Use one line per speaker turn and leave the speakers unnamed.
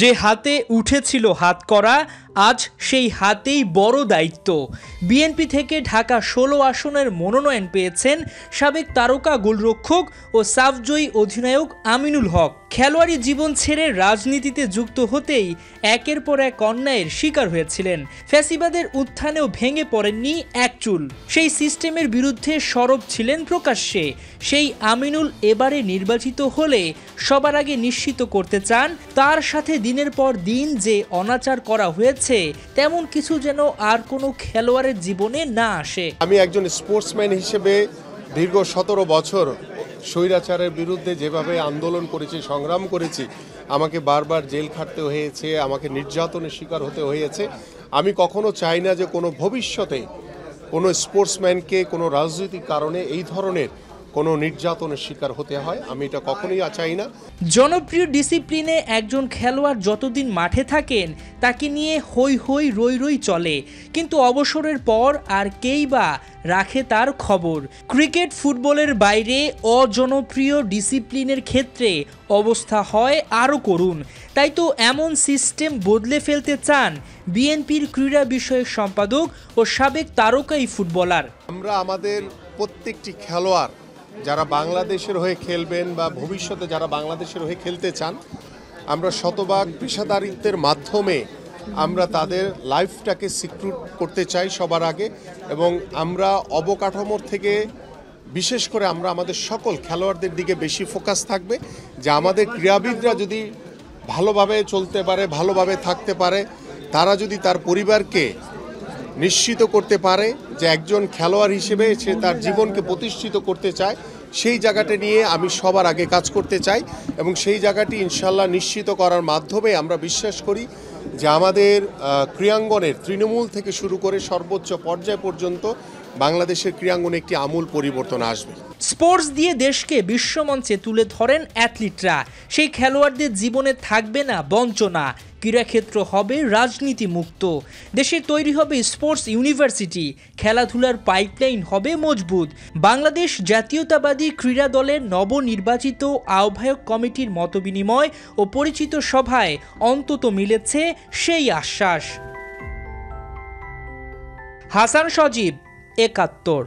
যে হাতে উঠেছিল হাত করা, আজ সেই হাতেই বড় দায়িত্ব। বিএনপি থেকে ঢাকা ১৬ আসনের মনোনয়ন পেয়েছেন সাবেক তারকা গোলরক্ষক ও সাফজয়ী অধিনায়ক আমিনুল হক। খেলোয়াড়ি জীবন ছেড়ে রাজনীতিতে যুক্ত হতেই একের পর এক অন্যায়ের শিকার হয়েছিলেন। ফ্যাসিবাদের উত্থানেও ভেঙে পড়েননি এক চুল। সেই সিস্টেমের বিরুদ্ধে সরব ছিলেন প্রকাশ্যে। সেই আমিনুল এবারে নির্বাচিত হলে সবার আগে নিশ্চিত করতে চান তার সাথে দিনের পর দিন যে অনাচার করা হয়েছে তেমন কিছু যেন আর কোনো খেলোয়াড়ের জীবনে না আসে।
আমি একজন স্পোর্টসম্যান হিসেবে দীর্ঘ ১৭ বছর স্বৈরাচারের বিরুদ্ধে যেভাবে আন্দোলন করেছি, সংগ্রাম করেছি, আমাকে বারবার জেল খাটতে হয়েছে, আমাকে নির্যাতনের শিকার হতে হয়েছে। আমি কখনো চাই না যে কোনো ভবিষ্যতে কোনো স্পোর্টসম্যানকে কোনো রাজনৈতিক কারণে এই ধরনের কোনো নির্যাতনের শিকার হতে হয়। আমি এটা কখনোই চাই না।
জনপ্রিয় ডিসিপ্লিনে একজন খেলোয়াড় যতদিন মাঠে থাকেন তাকে নিয়ে হই হই রই রই চলে, কিন্তু অবসরের পর আর কেই বা রাখে তার খবর। ক্রিকেট ফুটবলের বাইরে অজনপ্রিয় ডিসিপ্লিনের ক্ষেত্রে অবস্থা হয় আরও করুণ। তাই তো এমন সিস্টেম বদলে ফেলতে চান বিএনপির ক্রীড়া বিষয়ক সম্পাদক ও সাবেক তারকাই ফুটবলার।
আমরা আমাদের প্রত্যেকটি খেলোয়াড় যারা বাংলাদেশের হয়ে খেলবেন বা ভবিষ্যতে যারা বাংলাদেশের হয়ে খেলতে চান, আমরা শতভাগ পেশাদারিত্বের মাধ্যমে আমরা তাদের লাইফটাকে সিকিউর করতে চাই সবার আগে। এবং আমরা অবকাঠামোর থেকে বিশেষ করে আমরা আমাদের সকল খেলোয়াড়দের দিকে বেশি ফোকাস থাকবে যে আমাদের ক্রীড়াবিদরা যদি ভালোভাবে চলতে পারে, ভালোভাবে থাকতে পারে, তারা যদি তার পরিবারকে নিশ্চিত করতে পারে যে একজন খেলোয়াড় হিসেবে সে তার জীবনকে প্রতিষ্ঠিত করতে চায়, সেই জায়গাটা নিয়ে আমি সবার আগে কাজ করতে চাই। এবং সেই জায়গাটি ইনশাল্লাহ নিশ্চিত করার মাধ্যমে আমরা বিশ্বাস করি যে আমাদের ক্রীড়াঙ্গনের তৃণমূল থেকে শুরু করে সর্বোচ্চ পর্যায় পর্যন্ত বাংলাদেশের ক্রীড়াঙ্গনে একটি আমূল পরিবর্তন আসবে।
স্পোর্টস দিয়ে দেশকে বিশ্বমঞ্চে তুলে ধরেন অ্যাথলিটরা। সেই খেলোয়াড়দের জীবনে থাকবে না বঞ্চনা, ক্রীড়াক্ষেত্র হবে রাজনীতি মুক্ত, দেশে তৈরি হবে স্পোর্টস ইউনিভার্সিটি, খেলাধুলার পাইপলাইন হবে মজবুত। বাংলাদেশ জাতীয়তাবাদী ক্রীড়া দলের নবনির্বাচিত আহ্বায়ক কমিটির মতবিনিময় ও পরিচিত সভায় অন্তত মিলেছে সেই আশ্বাস। হাসান সজীব, ৭১।